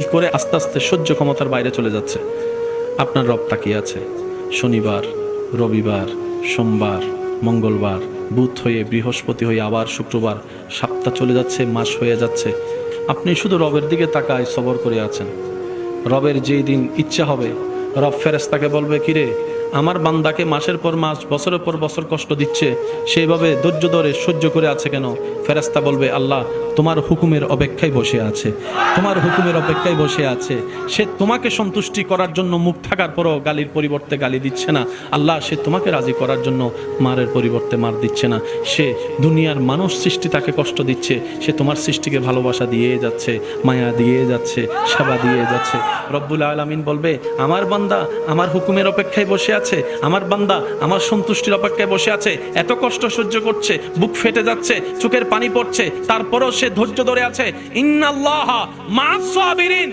কি করে আস্তে আস্তে সহ্য ক্ষমতার বাইরে চলে যাচ্ছে। আপনার রব তাকিয়ে আছে। শনিবার, রবিবার, সোমবার, মঙ্গলবার, বুধ হয়ে বৃহস্পতি হয়ে আবার শুক্রবার, সপ্তাহ চলে যাচ্ছে, মাস হয়ে যাচ্ছে। আপনি শুধু রবের দিকে তাকায় সবর করে আছেন। রবের যেই দিন ইচ্ছা হবে, রব ফেরেশতাকে বলবে, কিরে আমার বান্দাকে মাসের পর মাস, বছরের পর বছর কষ্ট দিচ্ছে, সেইভাবে ধৈর্য ধরে সহ্য করে আছে কেন? ফেরেশতা বলবে, আল্লাহ তোমার হুকুমের অপেক্ষায় বসে আছে, তোমার হুকুমের অপেক্ষায় বসে আছে। সে তোমাকে সন্তুষ্টি করার জন্য মুখ থাকার পরও গালির পরিবর্তে গালি দিচ্ছে না। আল্লাহ সে তোমাকে রাজি করার জন্য মারের পরিবর্তে মার দিচ্ছে না। সে দুনিয়ার মানুষ সৃষ্টি তাকে কষ্ট দিচ্ছে, সে তোমার সৃষ্টিকে ভালোবাসা দিয়ে যাচ্ছে, মায়া দিয়ে যাচ্ছে, সেবা দিয়ে যাচ্ছে। রব্বুল আলামিন বলবে, আমার বান্দা আমার হুকুমের অপেক্ষায় বসে আছে, আমার বান্দা আমার সন্তুষ্টির অপেক্ষায় বসে আছে। এত কষ্ট সহ্য করছে, বুক ফেটে যাচ্ছে, চোখের পানি পড়ছে, তারপরও সে ধৈর্য ধরে আছে। ইন্নাল্লাহা মা'আস সাবিরিন।